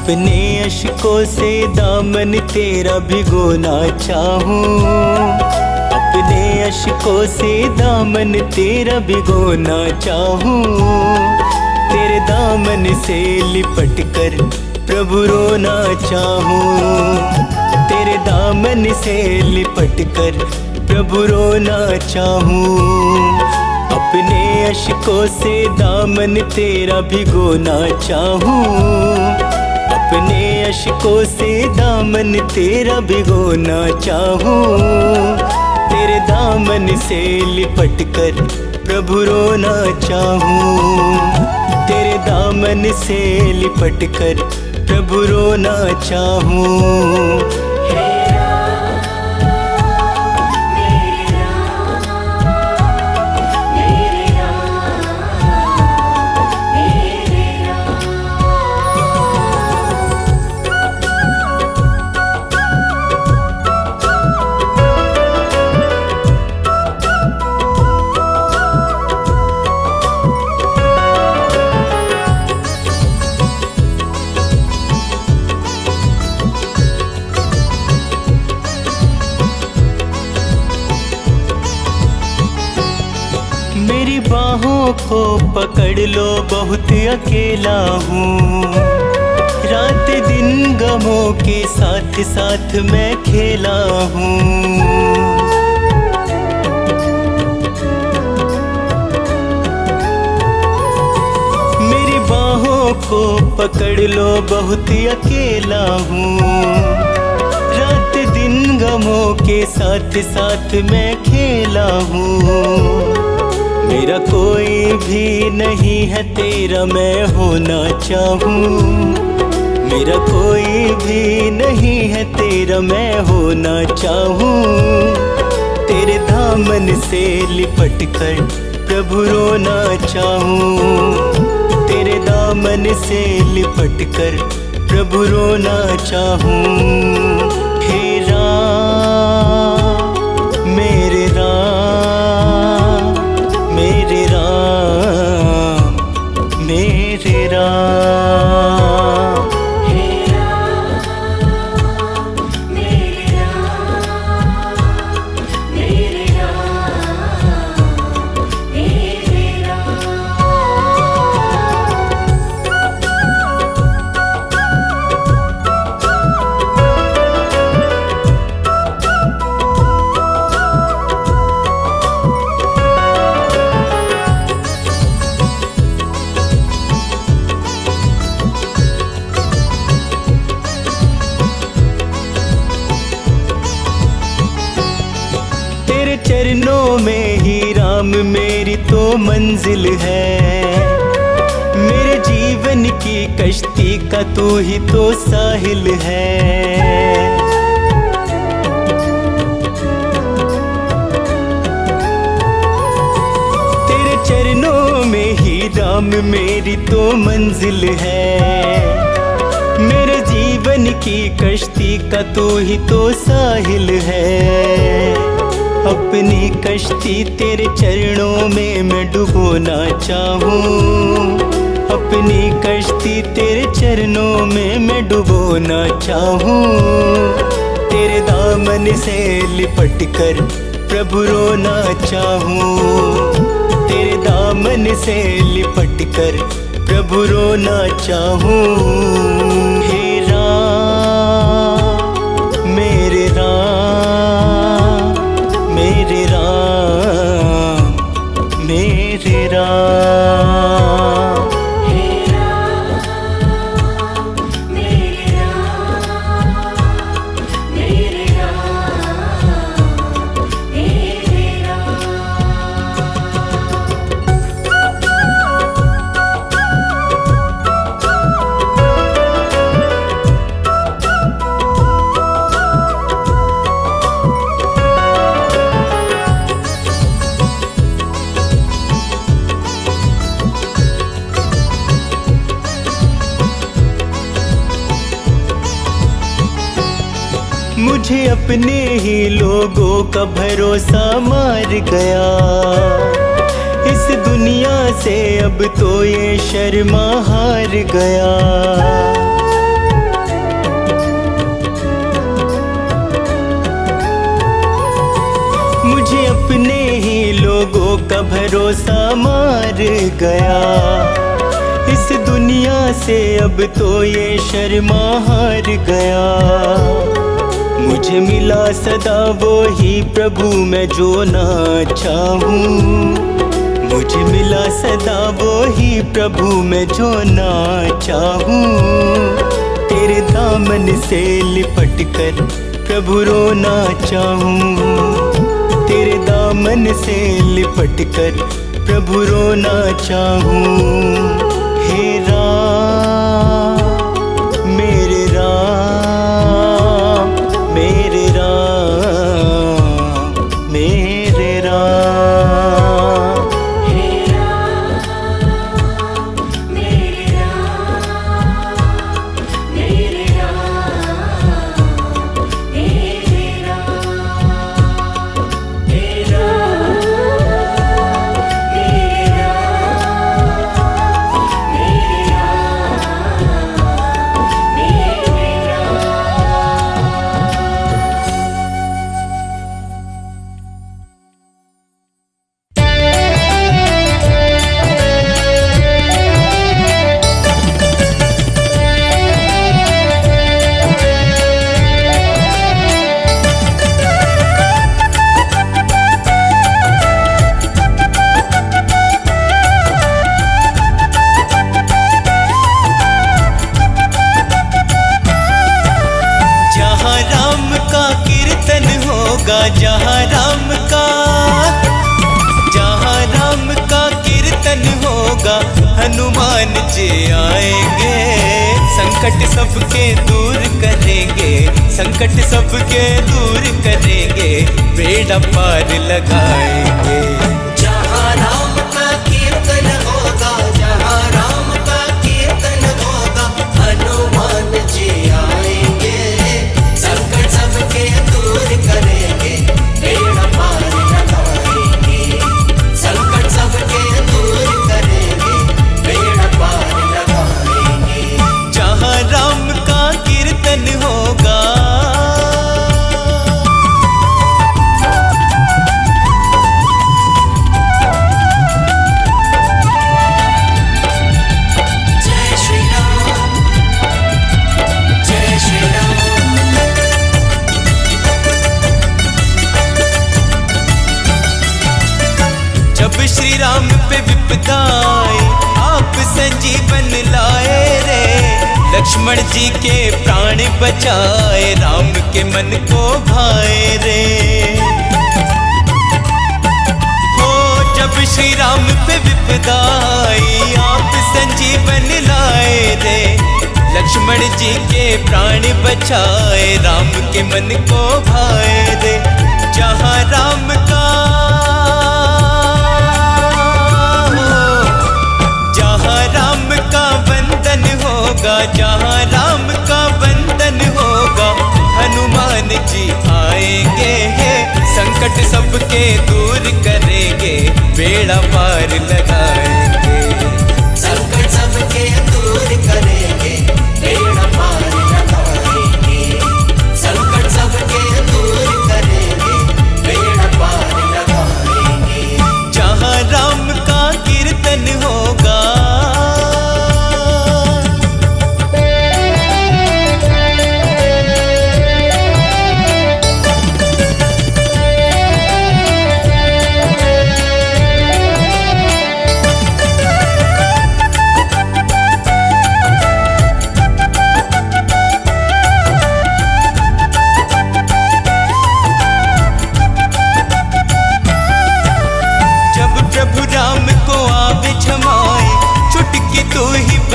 अपने अश्कों से दामन तेरा भिगोना चाहूं, अपने अश्कों से दामन तेरा भिगोना चाहूं। तेरे दामन से लिपट कर प्रभु रोना चाहूं, तेरे दामन से लिपट कर प्रभु रोना चाहूं। अपने अश्कों से दामन तेरा भिगोना चाहूं, अपने अश्कों से दामन तेरा भिगोना चाहूं। तेरे दामन से लिपट कर प्रभु रोना चाहूं, तेरे दामन से लिपट कर प्रभु रोना चाहूं। मेरी बाहों को पकड़ लो, बहुत अकेला हूँ। रात दिन गमों के साथ साथ मैं खेला हूँ। मेरी बाहों को पकड़ लो, बहुत अकेला हूँ। रात दिन गमों के साथ साथ मैं खेला हूँ। मेरा कोई भी नहीं है तेरा मैं होना चाहूँ, मेरा कोई भी नहीं है तेरा मैं होना चाहूँ। तेरे दामन से लिपट कर प्रभु रोना चाहूँ, तेरे दामन से लिपट कर प्रभु रोना चाहूँ। हे राम मेरे राम, मेरे राम मेरे राम। हे राम मेरे राम, मेरे राम मेरे राम। तेरे चरणों में ही राम मेरी तो मंजिल है। मेरे जीवन की कश्ती का तू ही तो साहिल है। तेरे चरणों में ही राम मेरी तो मंजिल है। मेरे जीवन की कश्ती का तू ही तो साहिल है। अपनी कश्ती तेरे चरणों में मैं डुबोना चाहूँ, अपनी कश्ती तेरे चरणों में मैं डुबोना चाहूँ। तेरे दामन से लिपट कर प्रभु रोना चाहूँ, तेरे दामन से लिपट कर प्रभु रोना चाहूँ। हे राम मेरे राम, मेरे राम मेरे राम। हे राम मेरे राम, मेरे राम मेरे राम। मुझे अपने ही लोगों का भरोसा मार गया। इस दुनिया से अब तो ये शर्मा हार गया। मुझे अपने ही लोगों का भरोसा मार गया। इस दुनिया से अब तो ये शर्मा हार गया। मुझे मिला सदा वो ही प्रभु मैं जो ना चाहूं। मुझे मिला सदा वो ही प्रभु मैं जो ना चाहूं। तेरे दामन से लिपट कर प्रभु रोना चाहूं। तेरे दामन से लिपट कर प्रभु रोना चाहूं। हे राम मेरे राम मेरे राम मेरे राम। हे राम मेरे राम मेरे राम मेरे राम। हे राम मेरे राम मेरे जहाँ राम का कीर्तन होगा, जहाँ राम का कीर्तन होगा, हनुमान जी आएंगे। संकट सबके दूर करेंगे, संकट सबके दूर करेंगे, बेड़ा पार लगाएंगे। जहाँ राम का कीर्तन होगा, जहाँ राम का कीर्तन होगा, हनुमान जी आएंगे। संकट सबके दूर करेंगे, बेड़ा पार लगाएंगे। संकट सबके दूर करेंगे, बेड़ा पार लगाएंगे। जहाँ राम का कीर्तन होगा, जय श्री राम, जय श्री राम। जब श्री राम पे विपदा आए, आप संजीवन लाए रे। लक्ष्मण जी के प्राण बचाए, राम के मन को भाए रे। हो जब श्री राम पे विपदा आई, आप संजीवन लाए रे। लक्ष्मण जी के प्राण बचाए, राम के मन को भाए रे। जहाँ राम का वंदन होगा, जहाँ राम का वंदन होगा, हनुमान जी आएंगे। संकट सबके दूर करेंगे, बेड़ा पार लगाएंगे। संकट सबके दूर करेंगे, बेड़ा पार लगाएंगे। संकट सबके दूर करेंगे, बेड़ा पार लगाएंगे। जहाँ राम का कीर्तन होगा,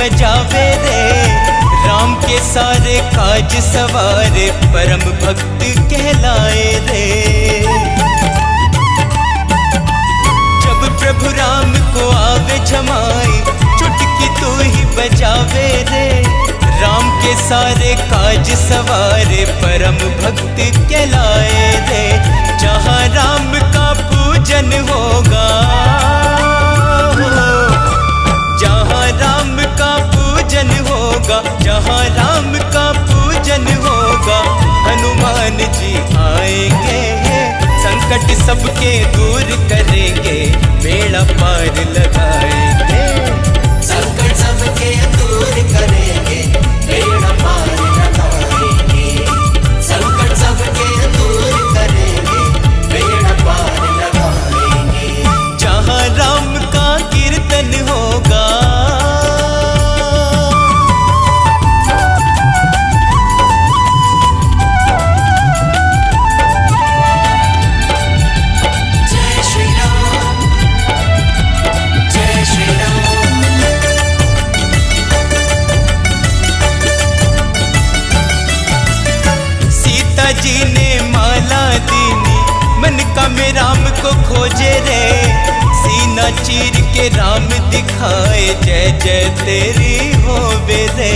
बजावे रे। राम के सारे काज सवारे, परम भक्त कहलाए रे। जब प्रभु राम को आवे जमाए, चुटकी तू ही बजावे रे। राम के सारे काज सवारे, परम भक्त कहलाए रे। जहाँ राम का पूजन होगा, जहाँ राम का पूजन होगा, जहाँ राम का पूजन होगा, हनुमान जी आएंगे। संकट सबके दूर करेंगे, बेड़ा पार लगाएंगे। संकट सबके दूर करेंगे, बेड़ा पार लगाएंगे। संकट सबके दूर करेंगे, बेड़ा पार लगाएंगे। जहाँ राम का कीर्तन होगा, जय श्री राम, जय श्री राम। सीता जी ने माला दीनी, मन का में राम को खोजे रे। सीना चीर के राम दिखाए, जय जय तेरी होवे रे।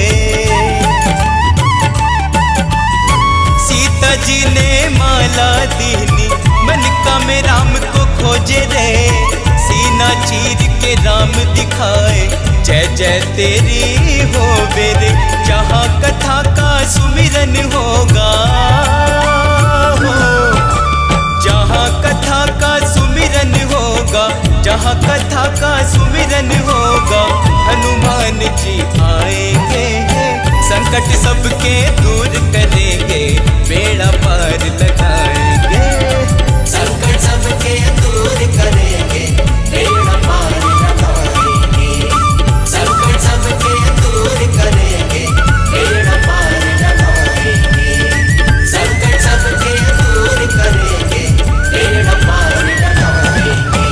सीता जी ने माला दीनी, मन का में राम को खोजे रे। सीना चीर के राम दिखाए, जय जय तेरी होवे रे। जहाँ कथा का सुमिरन होगा, जहाँ कथा का सुमिरन होगा, जहाँ कथा का सुमिरन होगा, हनुमान जी आएंगे। संकट सबके दूर करेंगे, बेड़ा पार लगाएंगे। संकट सबके दूर करेंगे, बेड़ा पार लगाएंगे। संकट सबके दूर करेंगे, बेड़ा पार लगाएंगे। संकट सबके दूर करेंगे, बेड़ा पार लगाएंगे।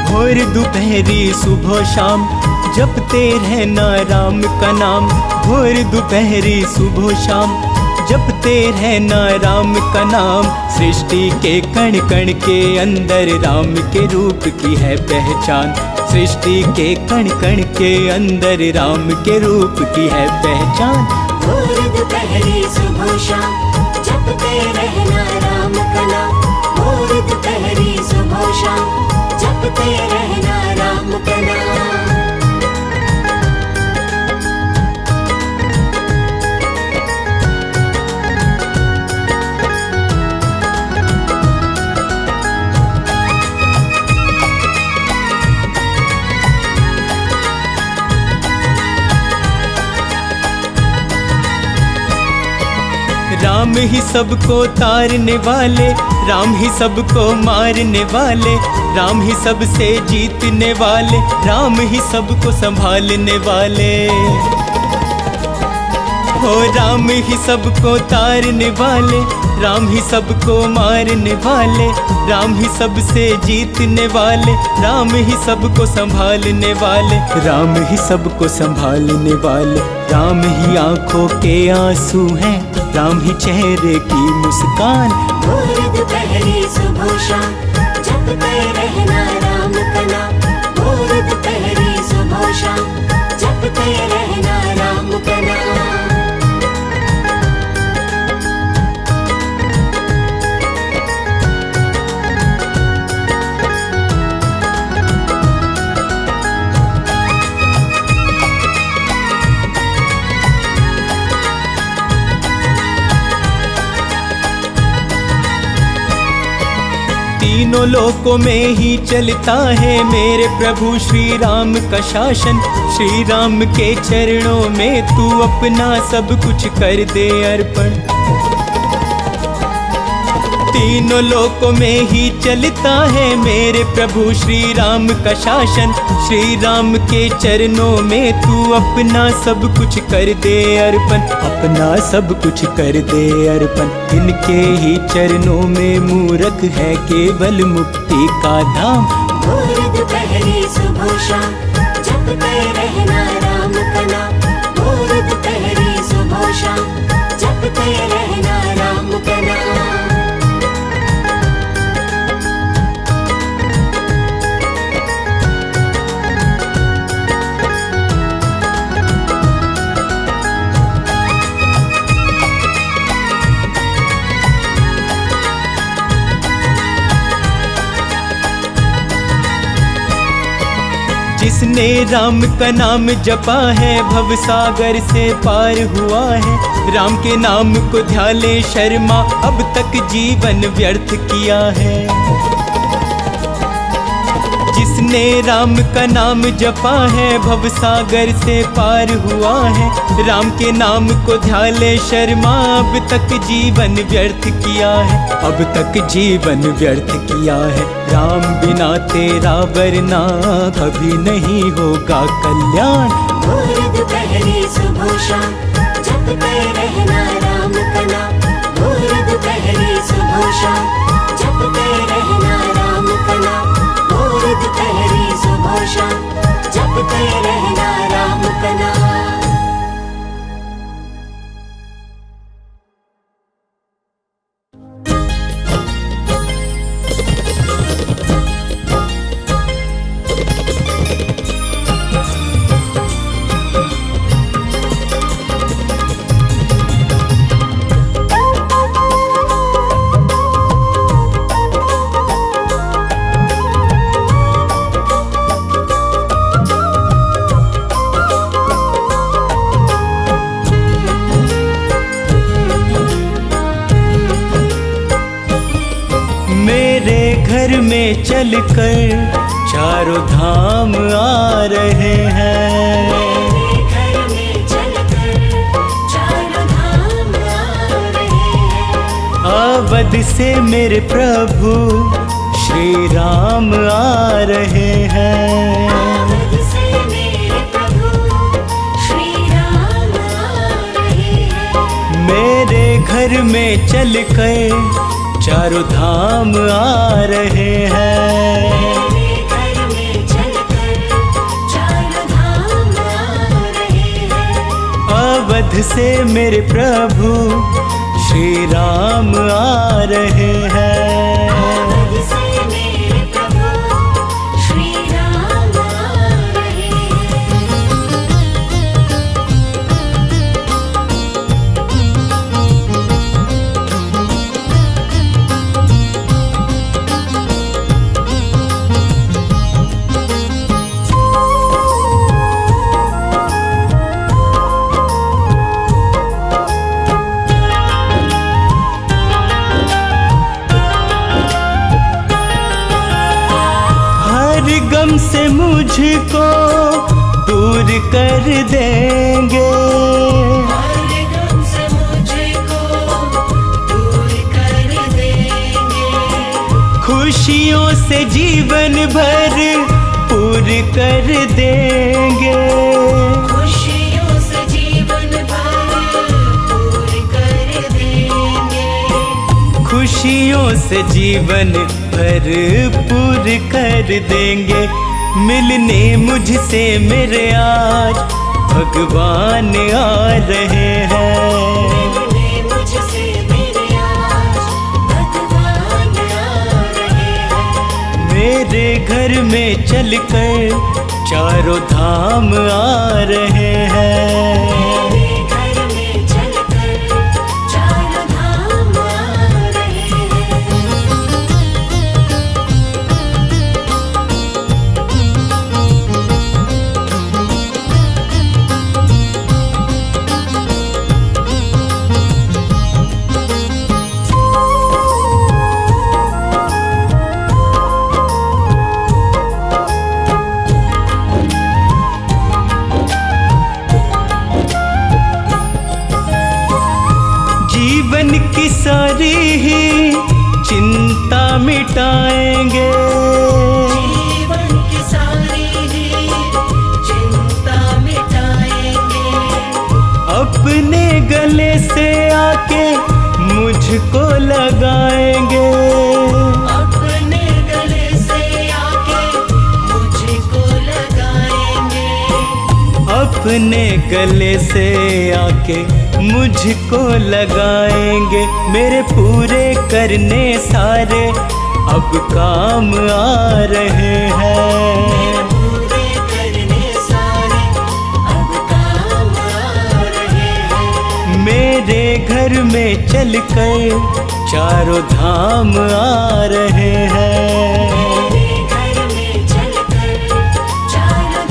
भोर दोपहरी सुबह शाम, जपते रहना राम का नाम। भोर दोपहरी सुबह शाम, जपते रहना राम का नाम। सृष्टि के कण कण के अंदर राम के रूप की है पहचान। सृष्टि के कण कण के अंदर राम के रूप की है पहचान। भोर दोपहरी सुबह शाम, जपते रहना राम का नाम। भोर दोपहरी सुबह शाम, जपते रहना राम का नाम। राम ही सबको तारने वाले, राम ही सबको मारने वाले। राम ही सबसे जीतने वाले, राम ही सबको संभालने वाले। हो राम ही सबको तारने वाले, राम ही सबको मारने वाले। राम ही सबसे जीतने वाले, राम ही सबको संभालने वाले। राम ही सबको संभालने वाले। राम ही आंखों के आंसू हैं, राम ही चेहरे की मुस्कान। भोर दोपहरी सुबह शाम, जपते रहना राम का नाम। भोर दोपहरी सुबह शाम, जपते रहना राम का नाम। तीनों लोकों में ही चलता है मेरे प्रभु श्री राम का शासन। श्री राम के चरणों में तू अपना सब कुछ कर दे अर्पण। तीनों लोकों में ही चलता है मेरे प्रभु श्री राम का शासन। श्री राम के चरणों में तू अपना सब कुछ कर दे अर्पण। अपना सब कुछ कर दे अर्पण। इनके ही चरणों में मूरख है केवल मुक्ति का धाम। भोर दोपहरी सुबह शाम, जपते रहना राम का नाम। भोर दोपहरी सुबह शाम, जपते रहना राम का नाम। जिसने राम का नाम जपा है भव सागर से पार हुआ है। राम के नाम को ध्यान ले शर्मा, अब तक जीवन व्यर्थ किया है। जिसने राम का नाम जपा है भव सागर से पार हुआ है। राम के नाम को ध्यान ले शर्मा, अब तक जीवन व्यर्थ किया है। अब तक जीवन व्यर्थ किया है। राम बिना तेरा वरना कभी नहीं होगा कल्याण। भोर दोपहरी सुबह शाम जपते रहना राम का नाम। भोर दोपहरी सुबह शाम जपते रहना राम का नाम। भोर दोपहरी सुबह शाम जपते रहना राम का नाम। घर में चलकर चारों धाम आ रहे हैं। मेरे घर में चलकर चारों धाम आ रहे हैं। अवध से मेरे प्रभु श्री राम आ रहे हैं। अवध से मेरे प्रभु श्री राम आ रहे हैं। मेरे घर में चलकर चारों धाम आ रहे हैं। मेरे घर में चलकर चारों धाम आ रहे हैं। अवध से मेरे प्रभु श्री राम आ रहे हैं। अवध से मेरे प्रभु श्री राम आ रहे गम से मुझको दूर कर देंगे। हर गम से मुझको दूर कर देंगे। खुशियों से जीवन भर पूर कर देंगे। खुशियों से जीवन भर पूर कर देंगे। खुशियों से जीवन भर पूर कर देंगे। मिलने मुझसे मेरे आज भगवान आ रहे हैं। मिलने मुझसे मेरे आज भगवान आ रहे हैं। मेरे घर में चलकर चारों धाम आ रहे हैं। मेरे घर में चलकर चारों धाम आ रहे हैं। जीवन की सारी ही चिंता मिटाएंगे। जीवन की सारी ही चिंता मिटाएंगे। अपने गले से आके मुझको लगाएंगे। अपने गले से आके मुझको लगाएंगे। अपने गले से आके मुझको लगाएंगे। मेरे पूरे करने सारे अब काम आ रहे हैं। पूरे करने सारे अब काम आ रहे हैं। मेरे घर में चलकर चारों धाम आ रहे हैं। मेरे घर में चलकर चारों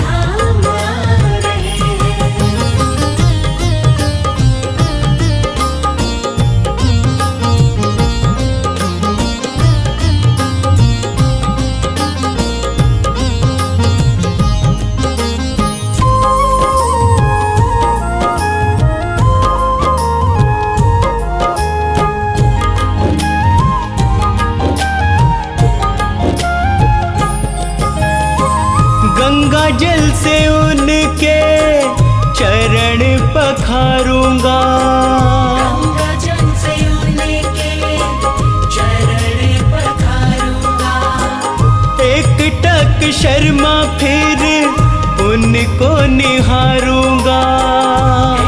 पखारूंगा। गंगा जल से उनके चरण पखारूंगा। एक टक शर्मा फिर उनको निहारूंगा।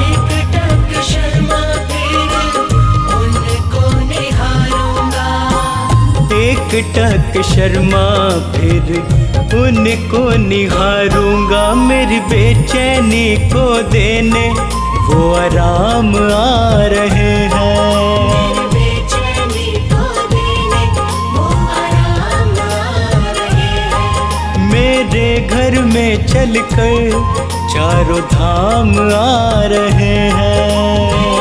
एक टक शर्मा फिर उनको निहारूंगा। एक टक शर्मा फिर उनको निहारूंगा। मेरी बेचैनी को देने वो आराम आ रहे हैं। मेरी बेचैनी को देने वो आराम आ रहे हैं। मेरे घर में चलकर चारों धाम आ रहे हैं।